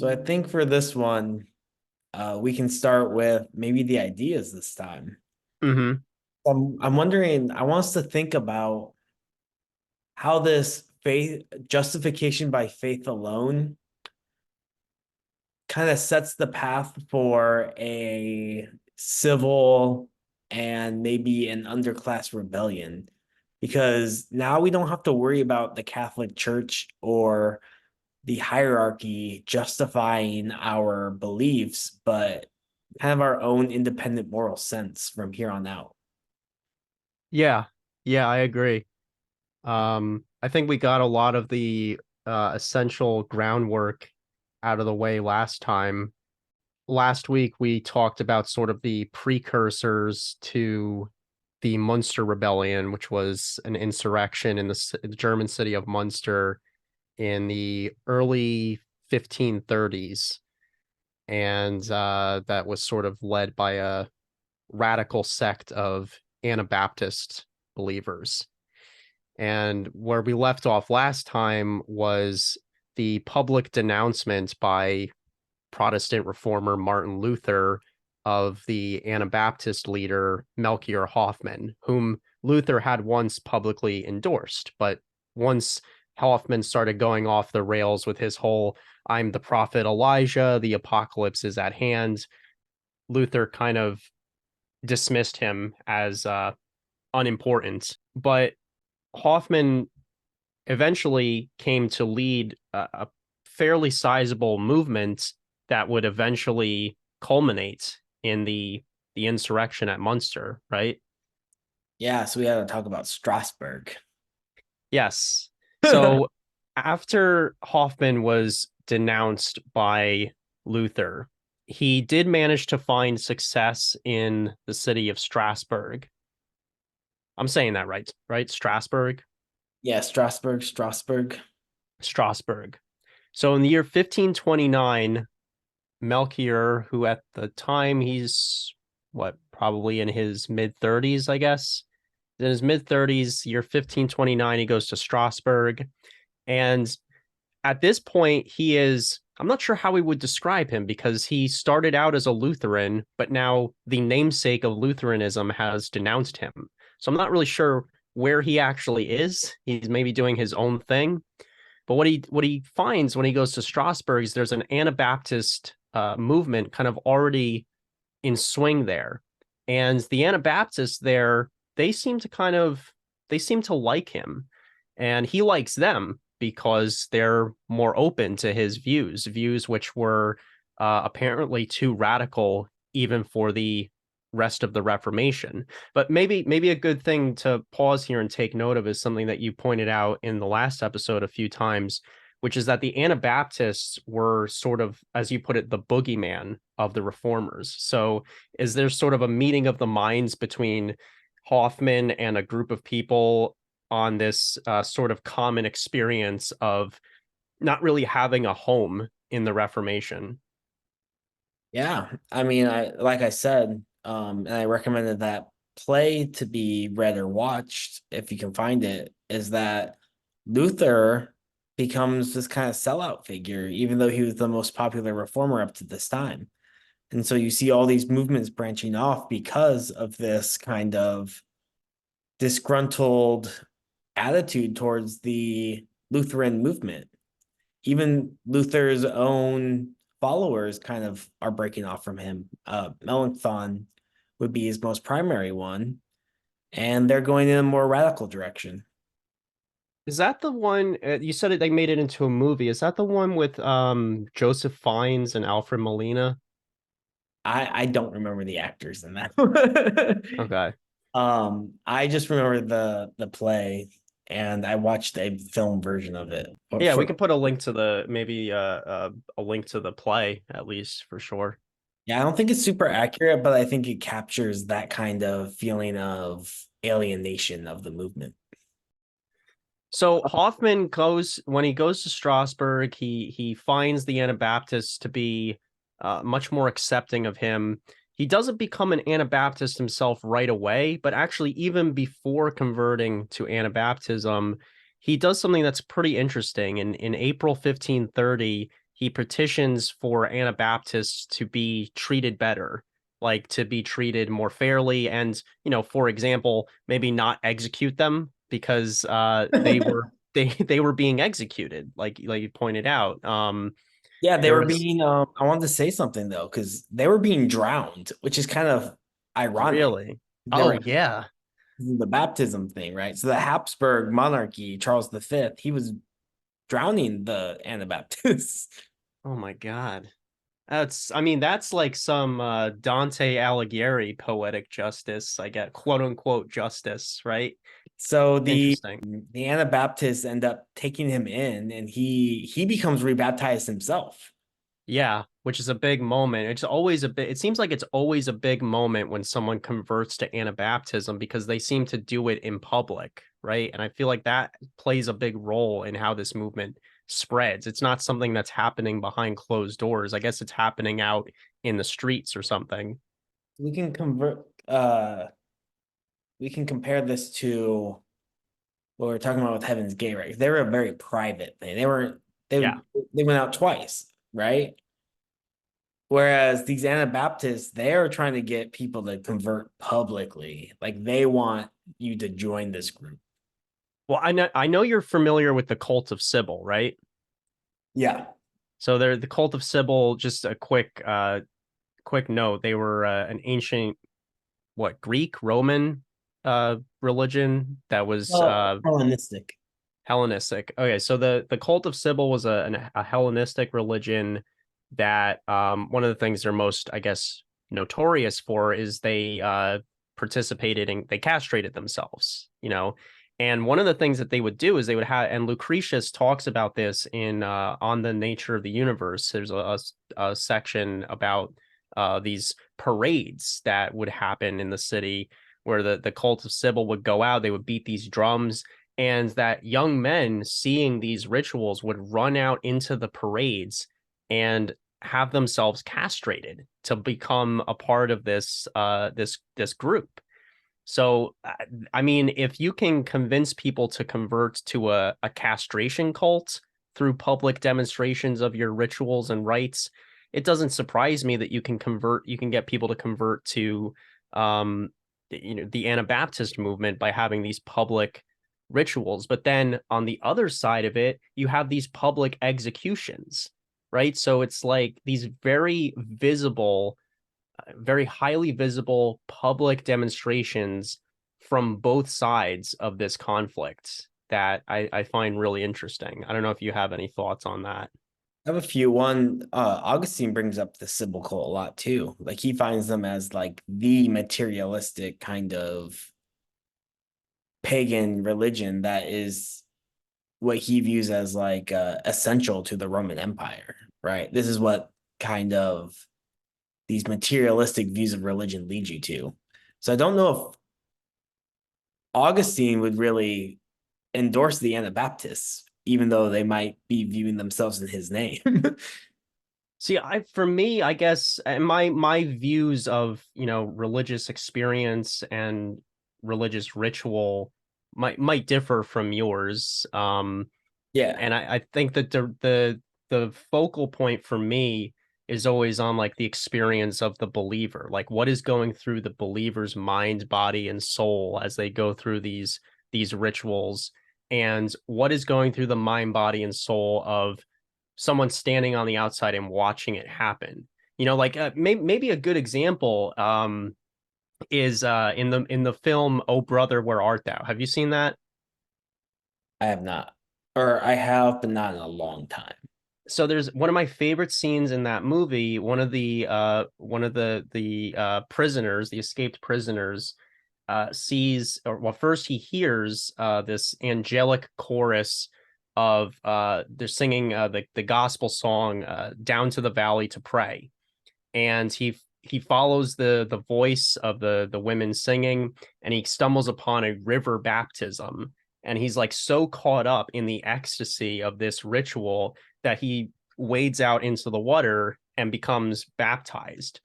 So I think for this one, we can start with maybe the ideas this time. Hmm. I'm wondering, I want us to think about how this faith justification by faith alone kind of sets the path for a civil and maybe an underclass rebellion. Because now we don't have to worry about the Catholic Church or the hierarchy justifying our beliefs, but kind of our own independent moral sense from here on out. Yeah, yeah, I agree. I think we got a lot of the essential groundwork out of the way last time. Last week, we talked about sort of the precursors to the Munster Rebellion, which was an insurrection in the German city of Munster in the early 1530s. And that was sort of led by a radical sect of Anabaptist believers. And where we left off last time was the public denouncement by Protestant reformer Martin Luther of the Anabaptist leader Melchior Hoffman, whom Luther had once publicly endorsed. But once Hoffman started going off the rails with his whole "I'm the prophet Elijah, the apocalypse is at hand," Luther kind of dismissed him as unimportant. But Hoffman eventually came to lead a fairly sizable movement that would eventually culminate in the insurrection at Munster, right? Yeah, so we had to talk about Strasbourg. Yes. So after Hoffman was denounced by Luther, he did manage to find success in the city of Strasbourg. I'm saying that right, right? Strasbourg? Yeah, Strasbourg. Strasbourg. So in the year 1529, Melchior, who at the time he's what, probably in his mid 30s, I guess. In his mid 30s, year 1529, he goes to Strasbourg. And at this point, he is, I'm not sure how we would describe him because he started out as a Lutheran, but now the namesake of Lutheranism has denounced him. So I'm not really sure where he actually is. He's maybe doing his own thing. But what he finds when he goes to Strasbourg is there's an Anabaptist movement kind of already in swing there, and the Anabaptists there, they seem to kind of they seem to like him, and he likes them because they're more open to his views which were apparently too radical even for the rest of the Reformation. But maybe a good thing to pause here and take note of is something that you pointed out in the last episode a few times, which is that the Anabaptists were sort of, as you put it, the boogeyman of the reformers. So is there sort of a meeting of the minds between Hoffman and a group of people on this sort of common experience of not really having a home in the Reformation? Yeah, I mean, I like I said, and I recommended that play to be read or watched if you can find it, is that Luther becomes this kind of sellout figure, even though he was the most popular reformer up to this time. And so you see all these movements branching off because of this kind of disgruntled attitude towards the Lutheran movement. Even Luther's own followers kind of are breaking off from him. Melanchthon would be his most primary one, and they're going in a more radical direction. Is that the one you said it, they made it into a movie? Is that the one with Joseph Fiennes and Alfred Molina? I don't remember the actors in that. Okay. I just remember the play, and I watched a film version of it. But Yeah, we for could put a link to the maybe a link to the play at least for sure. Yeah, I don't think it's super accurate, but I think it captures that kind of feeling of alienation of the movement. So Hoffman goes when he goes to Strasbourg, he finds the Anabaptists to be much more accepting of him. He doesn't become an Anabaptist himself right away, but actually even before converting to Anabaptism, he does something that's pretty interesting. In April 1530, he petitions for Anabaptists to be treated better, like to be treated more fairly, and for example, maybe not execute them because they were being executed, like you pointed out. Yeah, they There were was being I wanted to say something though, because they were being drowned, which is kind of ironic. really, They oh were yeah, the baptism thing, right? So the Habsburg monarchy, Charles V, he was drowning the Anabaptists. oh my God. I mean, that's like some Dante Alighieri poetic justice, I get, quote unquote justice, right? So Interesting. the Anabaptists end up taking him in, and he becomes rebaptized himself. Yeah, which is a big moment. It's always a bit, it seems like it's always a big moment when someone converts to Anabaptism because they seem to do it in public, right? And I feel like that plays a big role in how this movement spreads. It's not something that's happening behind closed doors. I guess it's happening out in the streets or something. We can convert. We can compare this to what we are talking about with Heaven's Gate, right? They were a very private thing. They weren't. They Yeah. they went out twice, right? Whereas these Anabaptists, they're trying to get people to convert publicly. Like they want you to join this group. Well, I know you're familiar with the cult of Sybil, right? Yeah. So they're the cult of Sybil. Just a quick note. They were an ancient Greek Roman religion that was Well, Hellenistic. Hellenistic. Okay, so the cult of Sybil was a Hellenistic religion that one of the things they're most, I guess, notorious for is they participated in they castrated themselves, And one of the things that they would do is they would have, and Lucretius talks about this in On the Nature of the Universe. There's a section about these parades that would happen in the city where the cult of Sybil would go out, they would beat these drums, and that young men seeing these rituals would run out into the parades and have themselves castrated to become a part of this group. So I mean, if you can convince people to convert to a castration cult through public demonstrations of your rituals and rites, it doesn't surprise me that you can get people to convert to um the Anabaptist movement by having these public rituals. But then on the other side of it, you have these public executions, right? So it's like these very highly visible public demonstrations from both sides of this conflict that I find really interesting. I don't know if you have any thoughts on that. I have a few. One, Augustine brings up the Sybil cult a lot too. Like he finds them as like the materialistic kind of pagan religion that is what he views as like essential to the Roman Empire, right? This is what kind of these materialistic views of religion lead you to. So I don't know if Augustine would really endorse the Anabaptists, even though they might be viewing themselves in his name. See, for me, I guess my views of, religious experience and religious ritual might differ from yours. Yeah. And I think that the focal point for me is always on like the experience of the believer, like what is going through the believer's mind, body, and soul as they go through these rituals, and what is going through the mind, body, and soul of someone standing on the outside and watching it happen. Like maybe a good example is in the film Oh Brother, Where Art Thou? Have you seen that? I have not. Or I have, but not in a long time. So there's one of my favorite scenes in that movie. One of the prisoners, the escaped prisoners, sees, or well, first he hears this angelic chorus of they're singing the gospel song, "Down to the Valley to Pray," and he follows the voice of the women singing, and he stumbles upon a river baptism, and he's like so caught up in the ecstasy of this ritual that he wades out into the water and becomes baptized.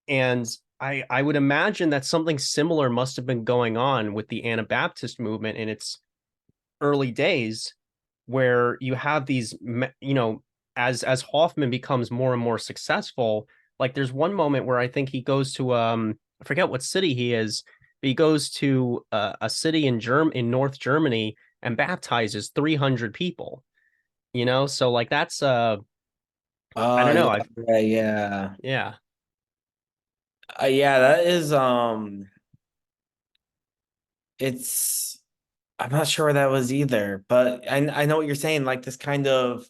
And I would imagine that something similar must have been going on with the Anabaptist movement in its early days, where you have these, as Hoffman becomes more and more successful, like there's one moment where I think he goes to I forget what city he is, but he goes to a city in North Germany and baptizes 300 people. So like that's I Oh don't know. yeah, I yeah, yeah. Yeah, Yeah, that is it's I'm not sure where that was either, but I know what you're saying, like this kind of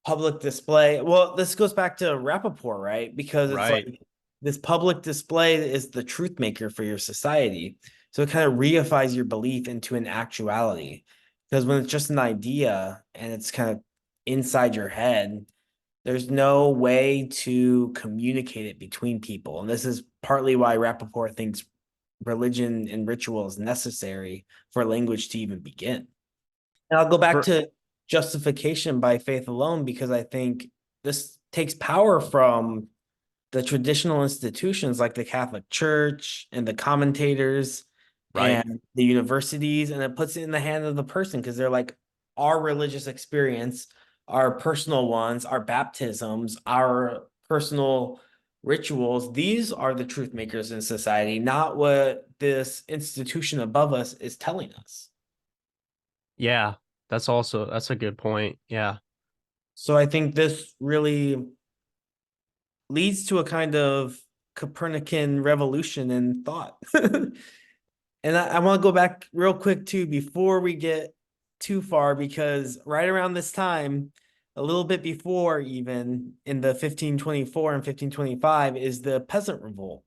public display. Well, this goes back to Rappaport, right? Because it's right. like this public display is the truth maker for your society. So it kind of reifies your belief into an actuality. Because when it's just an idea and it's kind of inside your head, there's no way to communicate it between people. And this is partly why Rappaport thinks religion and ritual is necessary for language to even begin. And I'll go back For to justification by faith alone because I think this takes power from the traditional institutions like the Catholic Church and the commentators Right. and the universities, and it puts it in the hand of the person because they're like, our religious experience, our personal ones, our baptisms, our personal rituals, these are the truth makers in society, not what this institution above us is telling us. Yeah, that's a good point. Yeah. So I think this really leads to a kind of Copernican revolution in thought. And I want to go back real quick too before we get too far, because right around this time, a little bit before even in the 1524 and 1525 is the peasant revolt.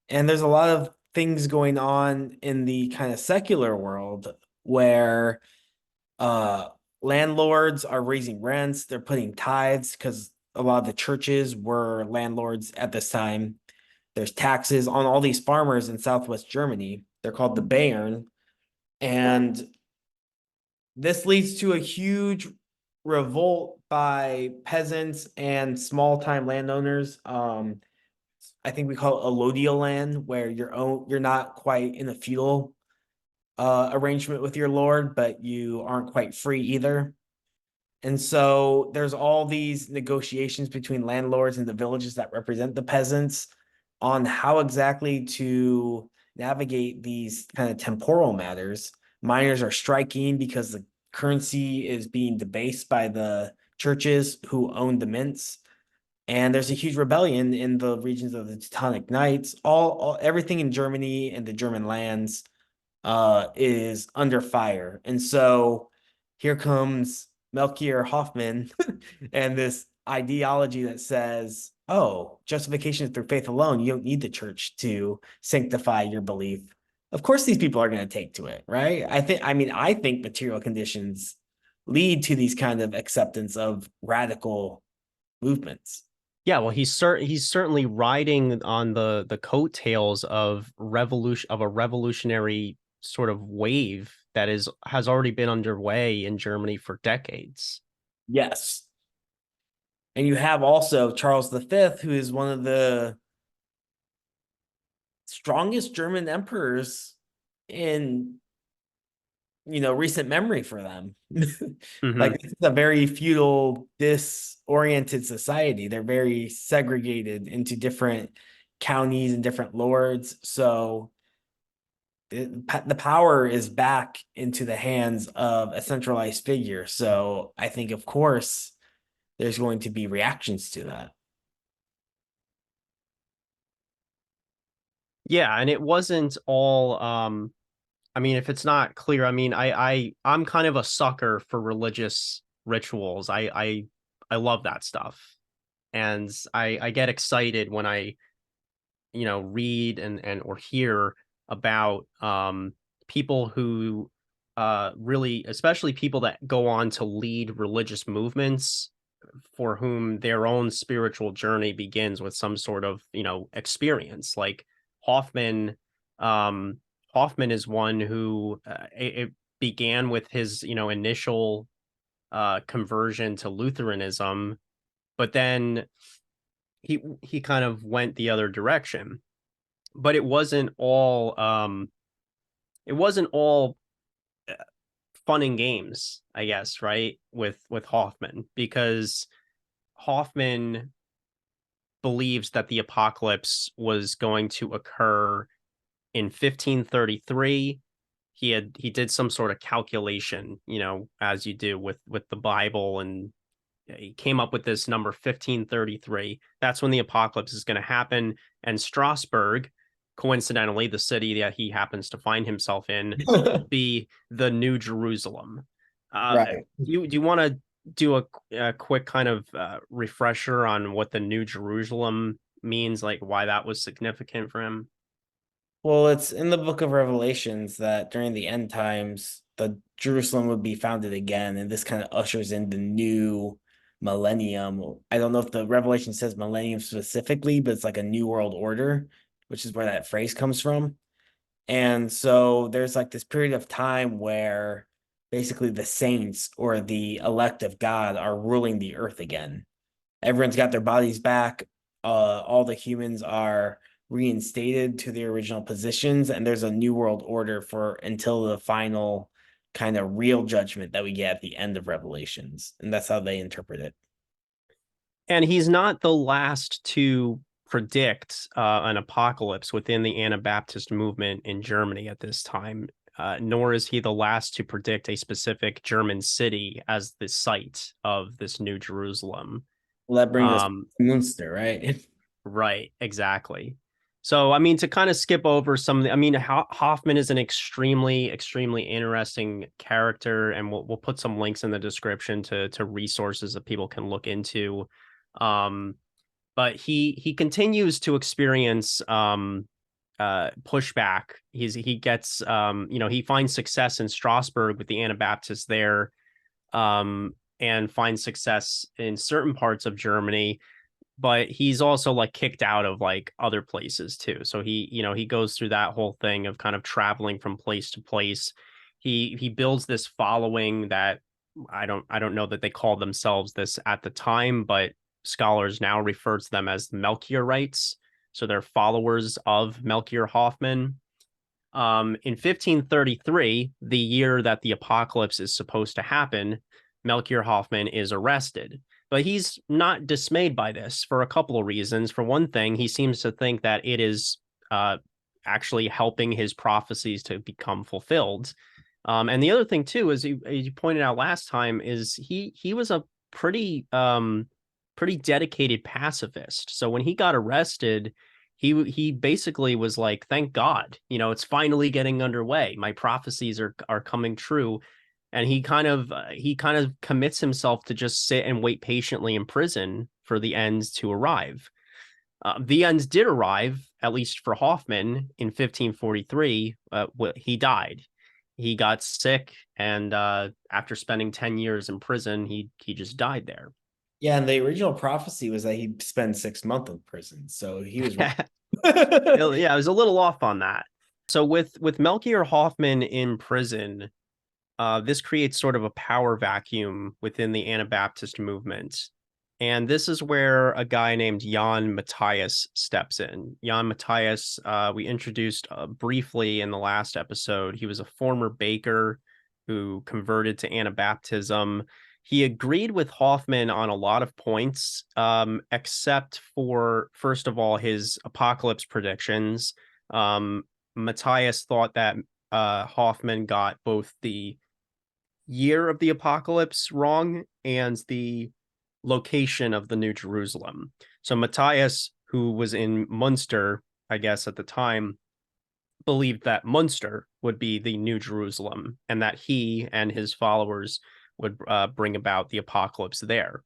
And there's a lot of things going on in the kind of secular world where uh landlords are raising rents, they're putting tithes because a lot of the churches were landlords at this time. There's taxes on all these farmers in Southwest Germany. They're called the Bayern. And this leads to a huge revolt by peasants and small time landowners. I think we call it allodial land, where you're not quite in a feudal arrangement with your lord, but you aren't quite free either. And so there's all these negotiations between landlords and the villages that represent the peasants on how exactly to navigate these kind of temporal matters. Miners are striking because the currency is being debased by the churches who own the mints. And there's a huge rebellion in the regions of the Teutonic Knights. All everything in Germany and the German lands is under fire. And so here comes Melchior Hoffman and this ideology that says, oh, justification is through faith alone. You don't need the church to sanctify your belief. Of course, these people are going to take to it, right? I think material conditions lead to these kind of acceptance of radical movements. Yeah, well, he's certainly riding on the coattails of a revolutionary sort of wave that has already been underway in Germany for decades. Yes. And you have also Charles V, who is one of the strongest German emperors in recent memory for them. Hmm. Like it's a very feudal, disoriented society. They're very segregated into different counties and different lords. So the power is back into the hands of a centralized figure. So I think, of course, there's going to be reactions to that. Yeah, and it wasn't all I mean, if it's not clear, I mean, I'm kind of a sucker for religious rituals. I love that stuff. And I get excited when I, read and or hear about people who really, especially people that go on to lead religious movements for whom their own spiritual journey begins with some sort of, experience. Like Hoffman, um, Hoffman is one who it began with his, initial conversion to Lutheranism, but then he kind of went the other direction. But it wasn't all fun and games, I guess, right? With Hoffman, because Hoffman believes that the apocalypse was going to occur in 1533. He did some sort of calculation, as you do with the Bible, and he came up with this number 1533. That's when the apocalypse is going to happen. And Strasbourg, coincidentally, the city that he happens to find himself in, will be the New Jerusalem. Right. Do you want to do a quick kind of refresher on what the New Jerusalem means, like why that was significant for him? Well, it's in the book of Revelations that during the end times, the Jerusalem would be founded again, and this kind of ushers in the new millennium. I don't know if the Revelation says millennium specifically, but it's like a new world order, which is where that phrase comes from. And so there's like this period of time where basically the saints or the elect of God are ruling the earth again. Everyone's got their bodies back. All the humans are reinstated to their original positions, and there's a new world order for until the final kind of real judgment that we get at the end of Revelations. And that's how they interpret it. And he's not the last to predict an apocalypse within the Anabaptist movement in Germany at this time, nor is he the last to predict a specific German city as the site of this New Jerusalem. Well, that brings us to Um, Munster, right? right, exactly. So, I mean, to kind of skip over some, I mean, Hoffman is an extremely, extremely interesting character, and we'll put some links in the description to resources that people can look into. Um, but he continues to experience pushback. He gets he finds success in Strasbourg with the Anabaptists there, and finds success in certain parts of Germany, but he's also like kicked out of like other places too. So he goes through that whole thing of kind of traveling from place to place. He builds this following that I don't know that they called themselves this at the time, but scholars now refer to them as the Melchiorites. So they're followers of Melchior Hoffman. In 1533, the year that the apocalypse is supposed to happen, Melchior Hoffman is arrested. But he's not dismayed by this for a couple of reasons. For one thing, he seems to think that it is actually helping his prophecies to become fulfilled. And the other thing too, as you pointed out last time, is he was a pretty dedicated pacifist. So when he got arrested, he basically was like, "Thank God, it's finally getting underway. My prophecies are coming true." And he kind of commits himself to just sit and wait patiently in prison for the ends to arrive. The ends did arrive, at least for Hoffman, in 1543. He died. He got sick, and after spending 10 years in prison, he just died there. Yeah, and the original prophecy was that he'd spend 6 months in prison. So he was wrong. Yeah, I was a little off on that. So with Melchior Hoffman in prison, this creates sort of a power vacuum within the Anabaptist movement. And this is where a guy named Jan Matthias steps in. Jan Matthias, we introduced briefly in the last episode. He was a former baker who converted to Anabaptism. He agreed with Hoffman on a lot of points, except for, first of all, his apocalypse predictions. Matthias thought that Hoffman got both the year of the apocalypse wrong and the location of the New Jerusalem. So Matthias, who was in Munster, I guess at the time, believed that Munster would be the New Jerusalem and that he and his followers would bring about the apocalypse there.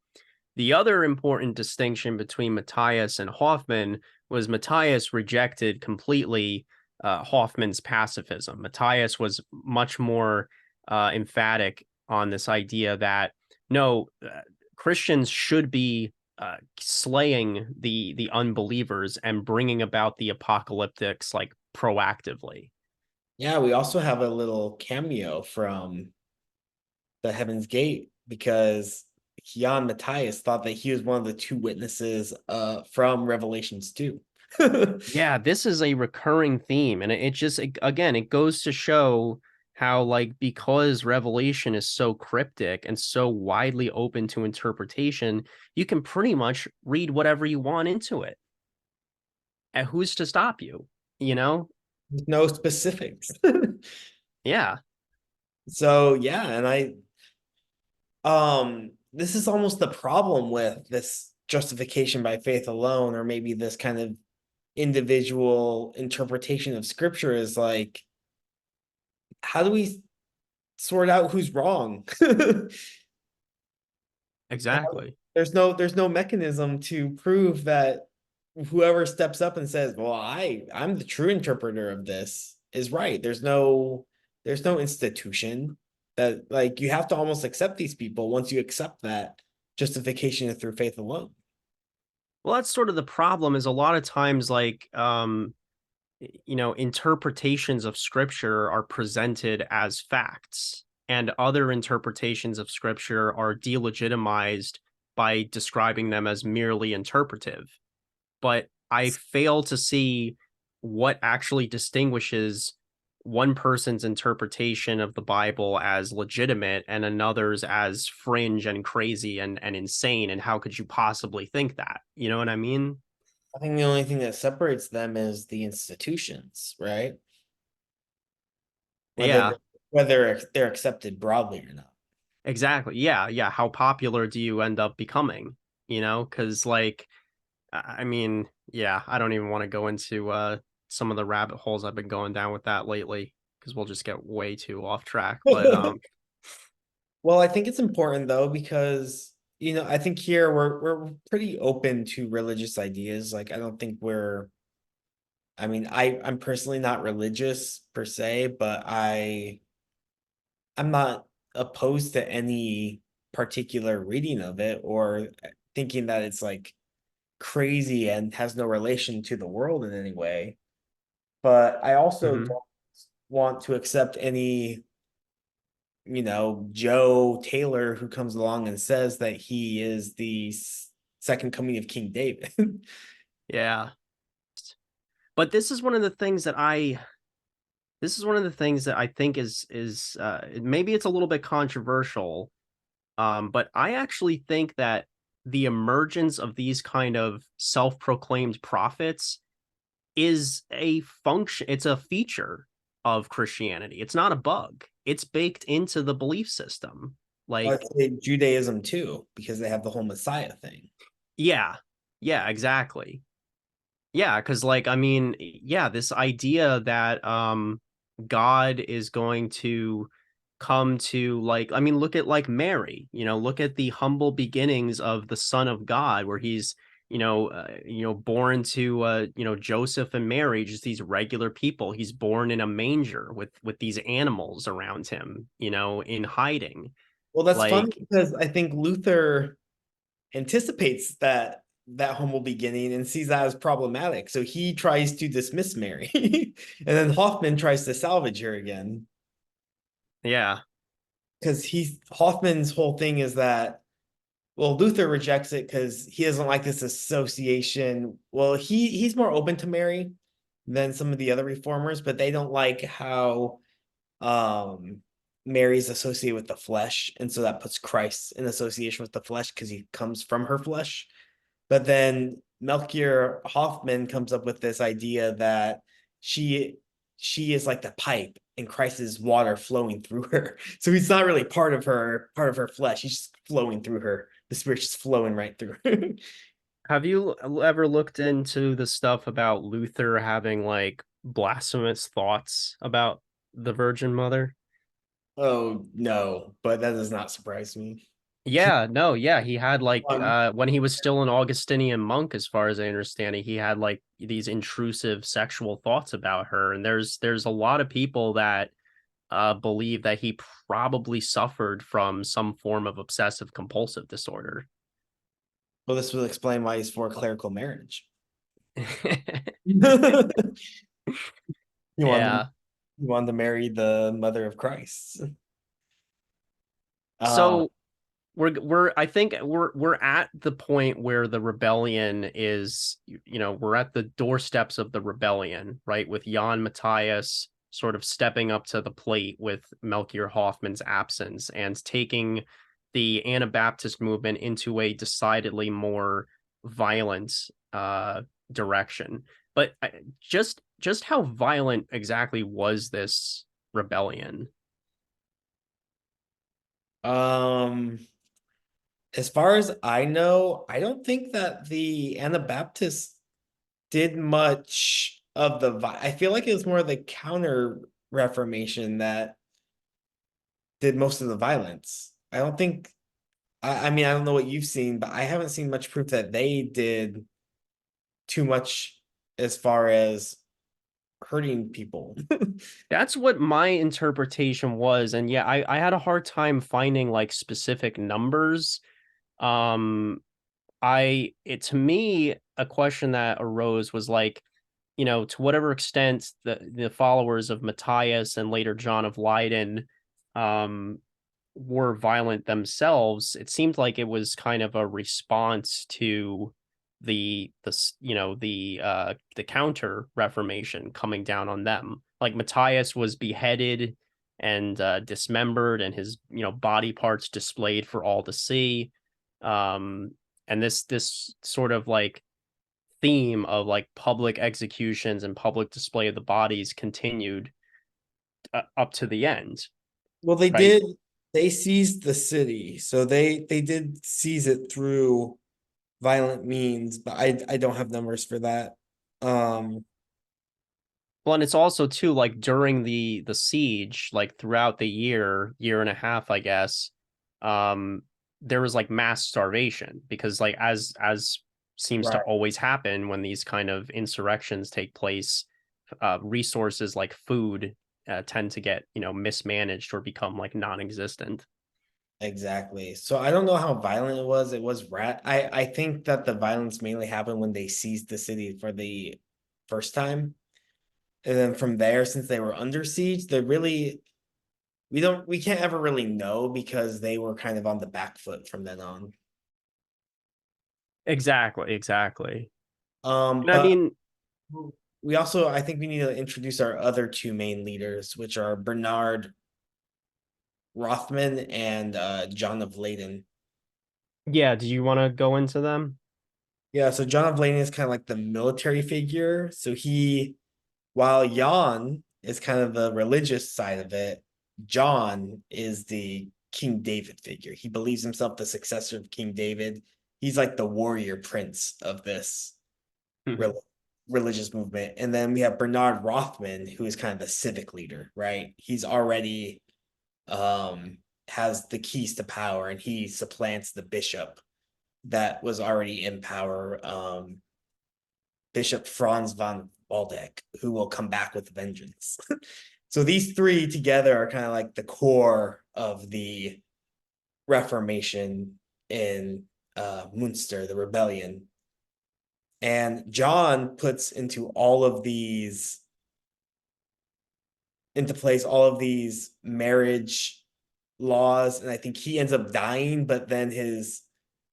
The other important distinction between Matthias and Hoffman was Matthias rejected completely Hoffman's pacifism. Matthias was much more emphatic on this idea that no, Christians should be slaying the unbelievers and bringing about the apocalyptics like proactively. Yeah, we also have a little cameo from the Heaven's Gate because Jan Matthias thought that he was one of the two witnesses from Revelations 2. Yeah, this is a recurring theme, and again, it goes to show how like because Revelation is so cryptic and so widely open to interpretation, you can pretty much read whatever you want into it. And who's to stop you? You know? No specifics. Yeah, So yeah, and this is almost the problem with this justification by faith alone, or maybe this kind of individual interpretation of scripture is like, how do we sort out who's wrong? exactly. There's no mechanism to prove that whoever steps up and says, "Well, I'm the true interpreter of this," is right. There's no institution that like you have to almost accept these people once you accept that justification is through faith alone. Well, that's sort of the problem is a lot of times like interpretations of scripture are presented as facts, and other interpretations of scripture are delegitimized by describing them as merely interpretive. But I fail to see what actually distinguishes one person's interpretation of the Bible as legitimate and another's as fringe and crazy and insane. And how could you possibly think that? You know what I mean? I think the only thing that separates them is the institutions, right? Whether Yeah, whether they're accepted broadly or not. exactly. Yeah, yeah. How popular do you end up becoming? Because like, I mean, yeah, I don't even want to go into some of the rabbit holes I've been going down with that lately because we'll just get way too off track. But Well, I think it's important though because I think here we're pretty open to religious ideas. Like I don't think I mean, I'm personally not religious per se, but I'm not opposed to any particular reading of it or thinking that it's like crazy and has no relation to the world in any way. But I also mhm. don't want to accept any Joe Taylor who comes along and says that he is the second coming of King David. Yeah. But this is one of the things that I think is maybe it's a little bit controversial. But I actually think that the emergence of these kind of self-proclaimed prophets is a function, it's a feature of Christianity. It's not a bug. It's baked into the belief system. I Like, say Judaism too, because they have the whole Messiah thing. yeah, yeah, exactly. Yeah, because like I mean, yeah, this idea that God is going to come to like I mean, look at like Mary, look at the humble beginnings of the Son of God, where he's born to Joseph and Mary, just these regular people. He's born in a manger with these animals around him, in hiding. Well, that's funny Like, because I think Luther anticipates that humble beginning and sees that as problematic. So he tries to dismiss Mary. And then Hoffman tries to salvage her again. yeah, Because Hoffman's whole thing is that, well, Luther rejects it because he doesn't like this association. Well, he's more open to Mary than some of the other reformers, but they don't like how um Mary's associated with the flesh, and so that puts Christ in association with the flesh because he comes from her flesh. But then Melchior Hoffman comes up with this idea that she she is like the pipe and Christ is water flowing through her. So he's not really part of her flesh. He's just flowing through her. The spirit's just flowing right through her. have you ever looked into the stuff about Luther having like blasphemous thoughts about the Virgin Mother? Oh no, but that does not surprise me. Yeah, no, yeah, he had like Um, when he was still an Augustinian monk, as far as I understand it, he had like these intrusive sexual thoughts about her. And there's a lot of people that believe that he probably suffered from some form of obsessive compulsive disorder. well, this will explain why he's for clerical marriage. He wanted to, Yeah. he wanted to marry the mother of Christ. Uh, So we're I think we're at the point where the rebellion is, we're at the doorsteps of the rebellion, right? With Jan Matthias sort of stepping up to the plate with Melchior Hoffman's absence and taking the Anabaptist movement into a decidedly more violent direction. But just how violent exactly was this rebellion? Um, as far as I know, I don't think that the Anabaptists did much of I feel like it was more the counter Reformation that did most of the violence. I don't think I mean I don't know what you've seen, but I haven't seen much proof that they did too much as far as hurting people. That's what my interpretation was. And yeah, I had a hard time finding like specific numbers. Um, to me, a question that arose was like, to whatever extent the followers of Matthias and later John of Leyden um were violent themselves, it seemed like it was kind of a response to the counter Reformation coming down on them. Like Matthias was beheaded and dismembered, and his body parts displayed for all to see. Um, and this sort of like theme of like public executions and public display of the bodies continued up to the end, Well, they right? did. They seized the city, so they did seize it through violent means, but I don't have numbers for that. Um, Well, and it's also too like during the siege, like throughout the year and a half, I guess, um, there was like mass starvation because like as seems to right, always happen when these kind of insurrections take place, resources like food tend to get mismanaged or become like non-existent. exactly. So I don't know how violent it was. It was rat. I think that the violence mainly happened when they seized the city for the first time, and then from there, since they were under siege, they really we can't ever really know because they were kind of on the back foot from then on. Exactly, exactly. And I But mean, we also I think we need to introduce our other two main leaders, which are Bernard Rothman and John of Leyden. yeah, do you want to go into them? Yeah, so John of Leyden is kind of like the military figure. So while Jan is kind of the religious side of it, John is the King David figure. He believes himself the successor of King David. He's like the warrior prince of this Mhm. rel religious movement. And then we have Bernard Rothman, who is kind of the civic leader, right? He's already has the keys to power and he supplants the bishop that was already in power, Bishop Franz von Waldeck, who will come back with vengeance. So these three together are kind of like the core of the Reformation in Munster, the rebellion. And John puts into place all of these marriage laws, and I think he ends up dying, but then his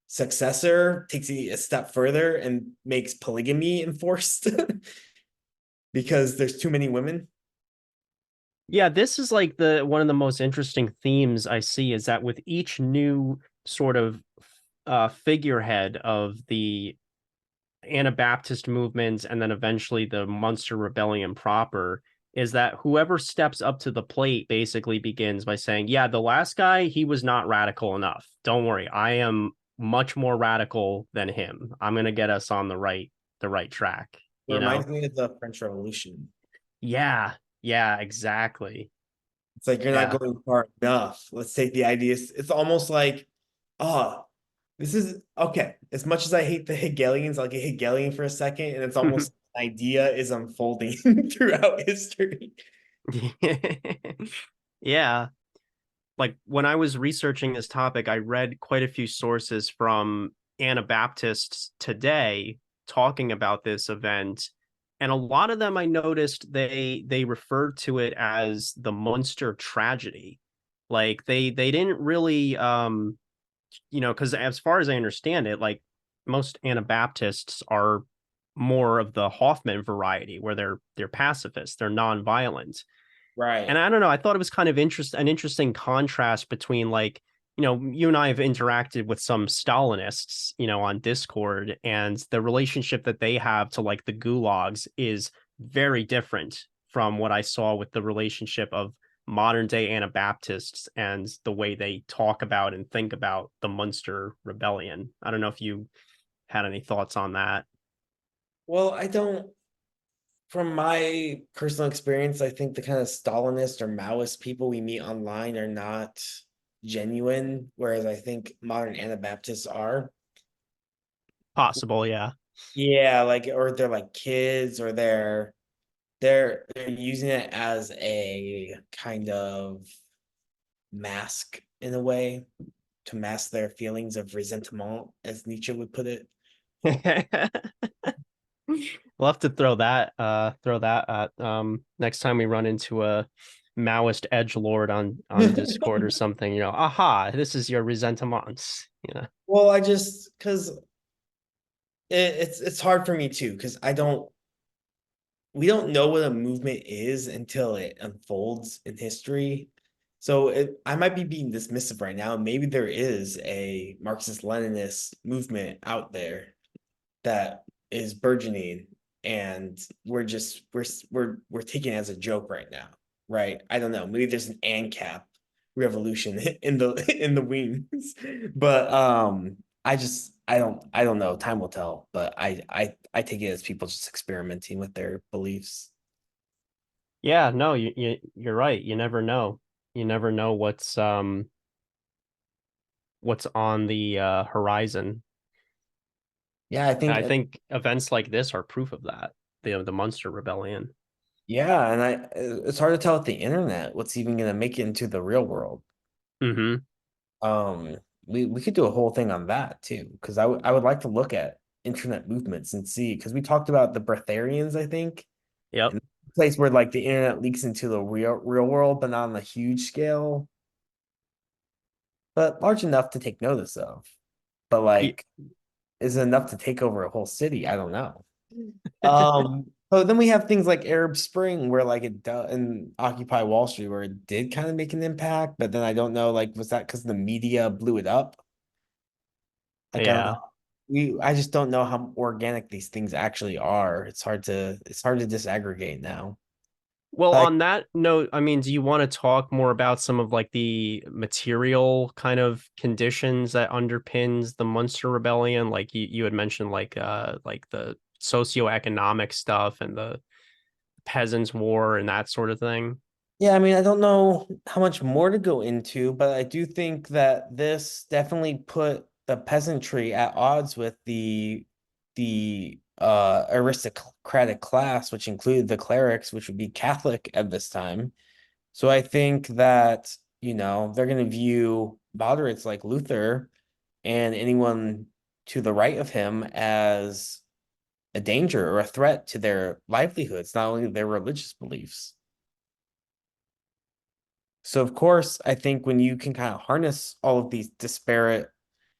successor takes it a step further and makes polygamy enforced because there's too many women. Yeah, this is like the one of the most interesting themes I see is that with each new sort of figurehead of the Anabaptist movement and then eventually the Munster Rebellion proper, is that whoever steps up to the plate basically begins by saying, yeah, the last guy, he was not radical enough. Don't worry, I am much more radical than him. I'm gonna get us on the right track, It you know? reminds me of the French Revolution. Yeah, yeah, exactly. It's like you're not Yeah. going far enough. Let's take the ideas. It's almost like, oh, this is okay. As much as I hate the Hegelians, I'll get Hegelian for a second, and it's almost an idea is unfolding throughout history. Yeah. Like when I was researching this topic, I read quite a few sources from Anabaptists today talking about this event. And a lot of them I noticed they referred to it as the Munster tragedy. Like they didn't really because as far as I understand it, like most Anabaptists are more of the Hoffman variety where they're pacifists, they're nonviolent. Right. And I don't know, I thought it was kind of an interesting contrast between like, you and I have interacted with some Stalinists, on Discord, and the relationship that they have to like the gulags is very different from what I saw with the relationship of modern day Anabaptists and the way they talk about and think about the Munster Rebellion. I don't know if you had any thoughts on that. Well, I don't, from my personal experience, I think the kind of Stalinist or Maoist people we meet online are not genuine, whereas I think modern Anabaptists are. Possible, yeah. Yeah, like, or they're like kids, or they're using it as a kind of mask in a way to mask their feelings of resentment, as Nietzsche would put it. We'll have to throw that at next time we run into a Maoist edge lord on Discord or something, aha, this is your resentments, Well, I just because it's hard for me too, because I don't we don't know what a movement is until it unfolds in history. So I might be being dismissive right now. Maybe there is a Marxist-Leninist movement out there that is burgeoning, and we're taking it as a joke right now, right? I don't know. Maybe there's an ANCAP revolution in the wings, but I don't know. Time will tell. But I take it as people just experimenting with their beliefs. yeah, no, you're right, you never know what's on the horizon. Yeah, I And think I think events like this are proof of that, the Munster Rebellion. yeah, and it's hard to tell with the internet what's even going to make it into the real world. Mm-hmm. Um, we could do a whole thing on that too, because I would like to look at internet movements and see, because we talked about the Breatharians, I think, Yep. in a place where like the internet leaks into the real world, but not on a huge scale, but large enough to take notice of. But like, is it enough to take over a whole city? I don't know. But then we have things like Arab Spring, where like it does, and Occupy Wall Street, where it did kind of make an impact, but then I don't know, like, was that because the media blew it up? Like, I don't Yeah. know. I just don't know how organic these things actually are. It's hard to disaggregate now. Well, Like, on that note, I mean, do you want to talk more about some of like the material kind of conditions that underpins the Munster Rebellion? Like you had mentioned like the socioeconomic stuff and the Peasants' War and that sort of thing. yeah, I mean, I don't know how much more to go into, but I do think that this definitely put the peasantry at odds with the aristocratic class, which included the clerics, which would be Catholic at this time. So I think that, they're going to view moderates like Luther and anyone to the right of him as a danger or a threat to their livelihoods, not only their religious beliefs. So, of course, I think when you can kind of harness all of these disparate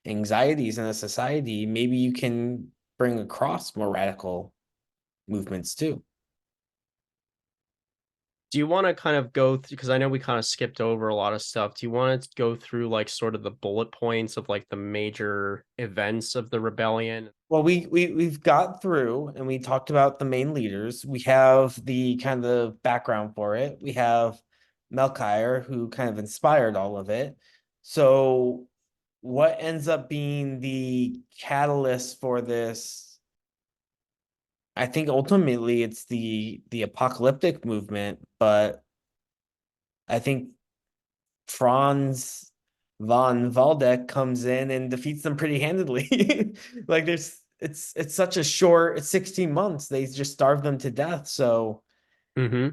anxieties in a society, maybe you can bring across more radical movements too. Do you want to kind of go through, because I know we kind of skipped over a lot of stuff. Do you want to go through like sort of the bullet points of like the major events of the rebellion? Well, we've got through and we talked about the main leaders. We have the kind of background for it. We have Melchior, who kind of inspired all of it. So, what ends up being the catalyst for this? I think ultimately it's the apocalyptic movement, but I think Franz von Waldeck comes in and defeats them pretty handedly. Like it's such a short, it's 16 months. They just starved them to death. So Mm-hmm.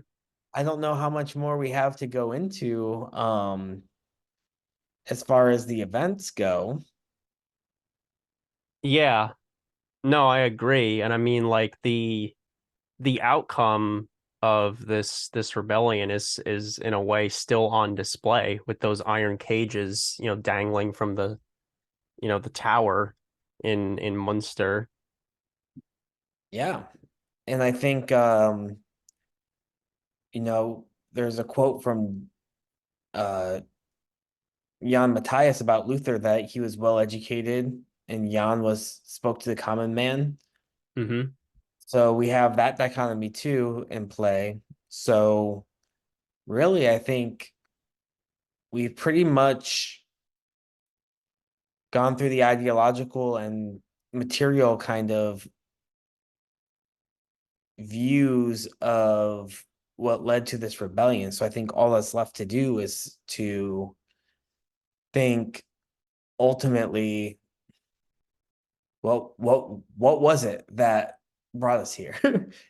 I don't know how much more we have to go into as far as the events go. Yeah, no, I agree. And I mean like the outcome of this rebellion is in a way still on display with those iron cages, dangling from the tower in Munster. Yeah. And I think you know, there's a quote from uh Jan Matthias about Luther that he was well educated and Jan was spoke to the common man. Hmm. So we have that dichotomy too in play. So really, I think we've pretty much gone through the ideological and material kind of views of what led to this rebellion. So I think all that's left to do is to think ultimately, well, what was it that brought us here?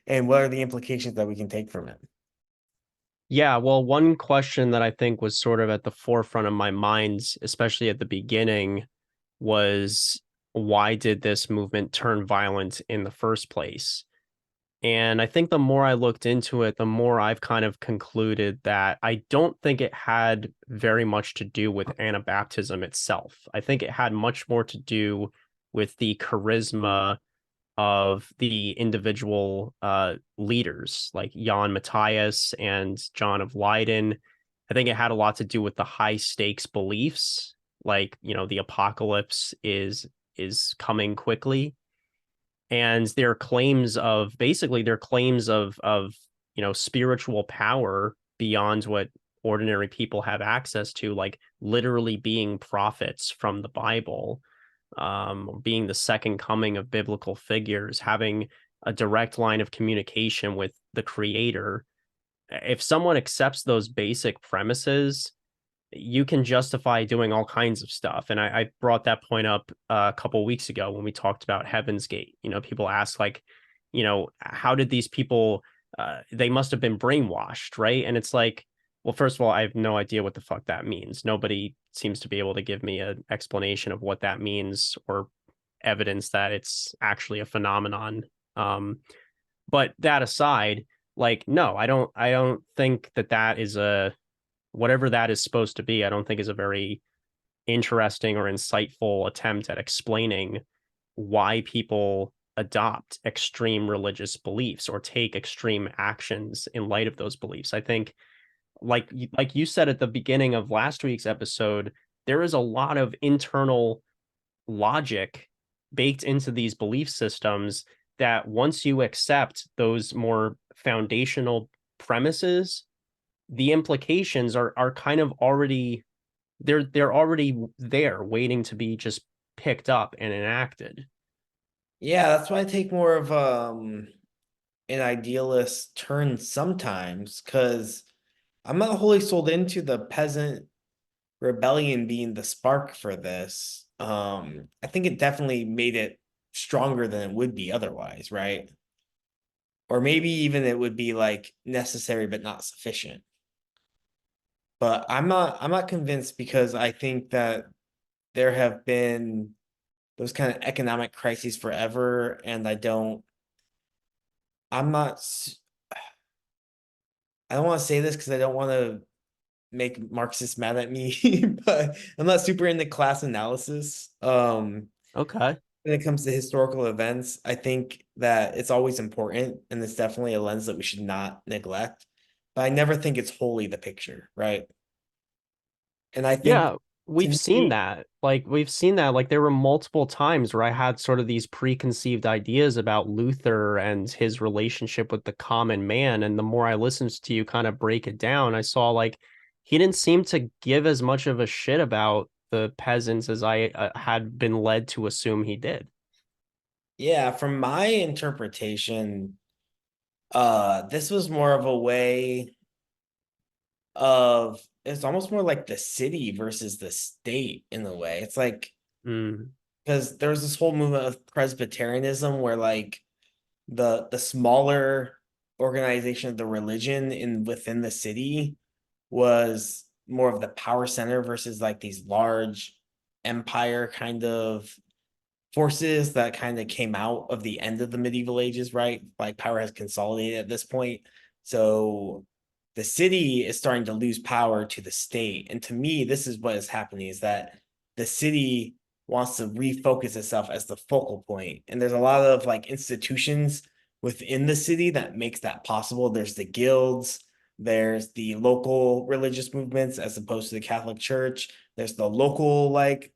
And what are the implications that we can take from it? Yeah, well, one question that I think was sort of at the forefront of my mind, especially at the beginning, was why did this movement turn violent in the first place? And I think the more I looked into it, the more I've kind of concluded that I don't think it had very much to do with Anabaptism itself. I think it had much more to do with the charisma of the individual leaders like Jan Matthias and John of Leyden. I think it had a lot to do with the high stakes beliefs, like, the apocalypse is coming quickly, and their claims of spiritual power beyond what ordinary people have access to, like literally being prophets from the Bible, being the second coming of biblical figures, having a direct line of communication with the creator. If someone accepts those basic premises, you can justify doing all kinds of stuff. And I brought that point up a couple weeks ago when we talked about Heaven's Gate. People ask, like, how did these people, they must have been brainwashed, right? And it's like, well, first of all, I have no idea what the fuck that means. Nobody seems to be able to give me an explanation of what that means or evidence that it's actually a phenomenon. Um, but that aside, like, no, I don't think that is a, whatever that is supposed to be, I don't think is a very interesting or insightful attempt at explaining why people adopt extreme religious beliefs or take extreme actions in light of those beliefs. I think, like you said at the beginning of last week's episode, there is a lot of internal logic baked into these belief systems that once you accept those more foundational premises, the implications are kind of already, they're already there waiting to be just picked up and enacted. Yeah, that's why I take more of an idealist turn sometimes, because I'm not wholly sold into the peasant rebellion being the spark for this. I think it definitely made it stronger than it would be otherwise, right? Or maybe even it would be like necessary but not sufficient. But I'm not convinced because I think that there have been those kind of economic crises forever, and I'm not I don't want to say this because I don't want to make Marxists mad at me, but I'm not super into class analysis. Okay. When it comes to historical events, I think that it's always important, and it's definitely a lens that we should not neglect. But I never think it's wholly the picture, right? And I think Yeah, to me, we've seen that, like there were multiple times where I had sort of these preconceived ideas about Luther and his relationship with the common man, and the more I listened to you kind of break it down, I saw like he didn't seem to give as much of a shit about the peasants as I had been led to assume he did. yeah, from my interpretation, this was more of a way of it's almost more like the city versus the state in a way. It's like Mm, because there was this whole movement of Presbyterianism where like the smaller organization of the religion in within the city was more of the power center versus like these large empire kind of forces that kind of came out of the end of the medieval ages, right? Like power has consolidated at this point. So the city is starting to lose power to the state. And to me, this is what is happening is that the city wants to refocus itself as the focal point. And there's a lot of like institutions within the city that makes that possible. There's the guilds, There's the local religious movements as opposed to the Catholic Church. There's the local like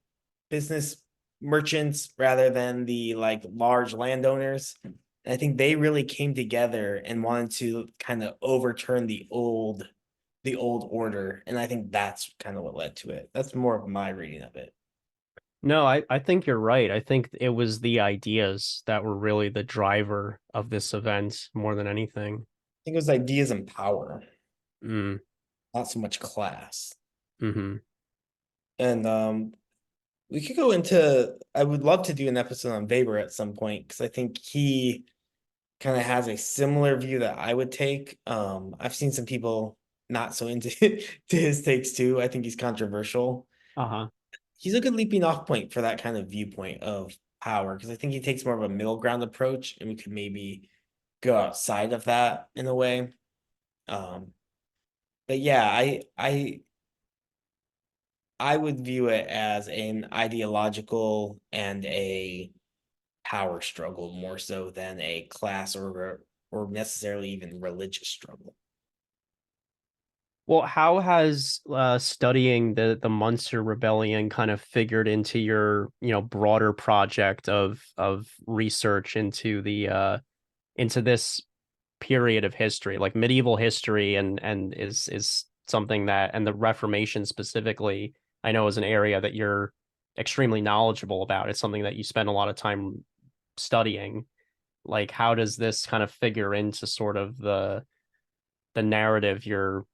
business merchants rather than the like large landowners. And I think they really came together and wanted to kind of overturn the old order. And I think that's kind of what led to it. That's more of my reading of it. No, I think you're right. I think it was the ideas that were really the driver of this event more than anything. Think it was ideas and power, Mm, not so much class. hmm And we could go into I would love to do an episode on Weber at some point because I think he kind of has a similar view that I would take. I've seen some people not so into to his takes too. I think he's controversial. Uh-huh. He's a good leaping off point for that kind of viewpoint of power because I think he takes more of a middle ground approach and we could maybe go outside of that in a way. Um, but yeah, I would view it as an ideological and a power struggle more so than a class or necessarily even religious struggle. Well, how has studying the Munster Rebellion kind of figured into your, broader project of research into the into this period of history, like medieval history, and is something that, and the Reformation specifically, I know is an area that you're extremely knowledgeable about. It's something that you spend a lot of time studying. Like, how does this kind of figure into sort of the narrative you're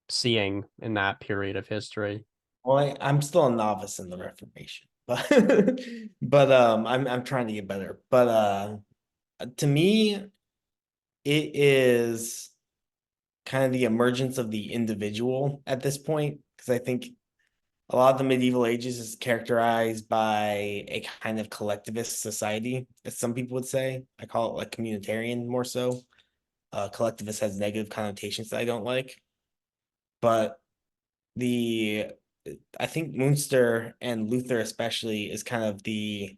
seeing in that period of history? Well, I'm still a novice in the Reformation, but I'm trying to get better. But to me, it is kind of the emergence of the individual at this point because I think a lot of the medieval ages is characterized by a kind of collectivist society, as some people would say. I call it like communitarian more so. Collectivist has negative connotations that I don't like, but the I think Munster and Luther especially is kind of the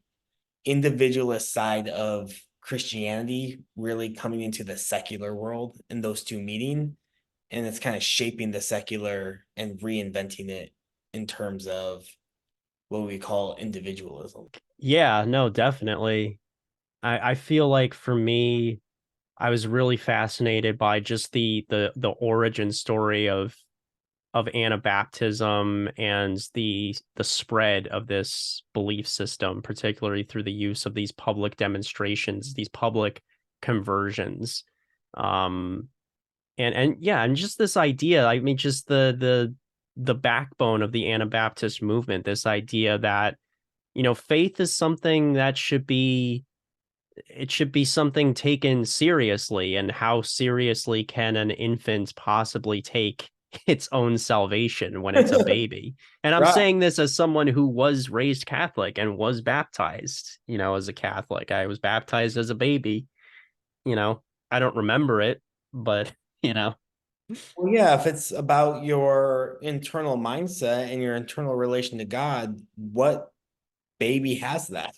individualist side of Christianity really coming into the secular world and those two meeting. And it's kind of shaping the secular and reinventing it in terms of what we call individualism. Yeah, no, definitely. I feel like for me, I was really fascinated by just the origin story of Anabaptism and the spread of this belief system, particularly through the use of these public demonstrations, these public conversions. Um, and yeah, and just this idea, I mean, just the backbone of the Anabaptist movement, this idea that, faith is something that should be something taken seriously. And how seriously can an infant possibly take its own salvation when it's a baby? And I'm Right. saying this as someone who was raised Catholic and was baptized, as a Catholic. I was baptized as a baby, you know, I don't remember it, but, you know, Well, yeah, if it's about your internal mindset and your internal relation to God, what baby has that?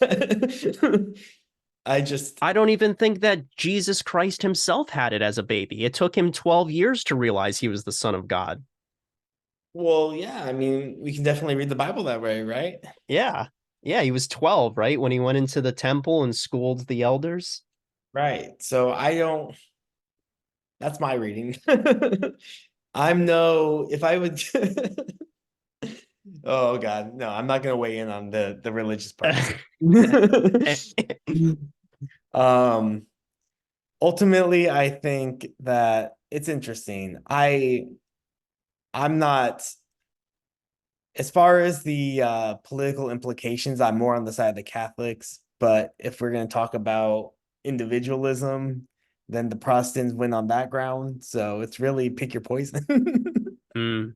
I just, I don't even think that Jesus Christ himself had it as a baby. It took him 12 years to realize he was the Son of God. well, yeah, I mean, we can definitely read the Bible that way, right? Yeah. Yeah, he was 12, right? When he went into the temple and schooled the elders. Right. So I don't, that's my reading. I'm no, if I would, oh God, no, I'm not gonna weigh in on the religious parts. Um, ultimately, I think that it's interesting. I'm not as far as the political implications, I'm more on the side of the Catholics. But if we're going to talk about individualism, then the Protestants win on that ground. So it's really pick your poison Mm.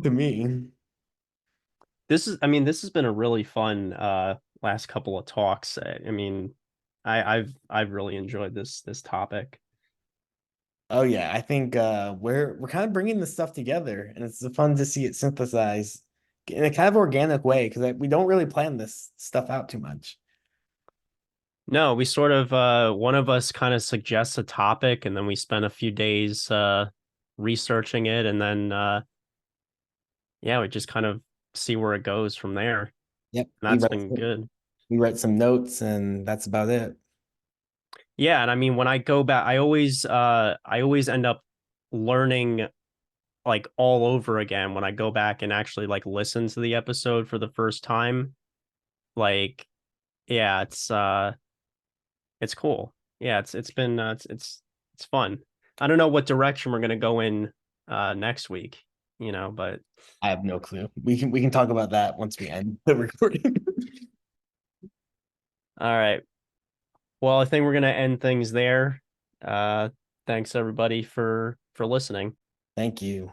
to me. I mean, this has been a really fun last couple of talks. I mean, I've really enjoyed this topic. Oh yeah, I think we're kind of bringing this stuff together, and it's fun to see it synthesized in a kind of organic way because we don't really plan this stuff out too much. No, we sort of one of us kind of suggests a topic and then we spend a few days researching it, and then yeah, we just kind of see where it goes from there. And Yep. that's been good. We write some notes and that's about it. Yeah, and I mean when I go back, I always end up learning like all over again when I go back and actually like listen to the episode for the first time. Like, yeah, it's cool. Yeah, it's been it's fun. I don't know what direction we're gonna go in next week, but I have no clue. We can talk about that once we end the recording. all right. Well, I think we're gonna end things there. Uh thanks everybody for listening. Thank you.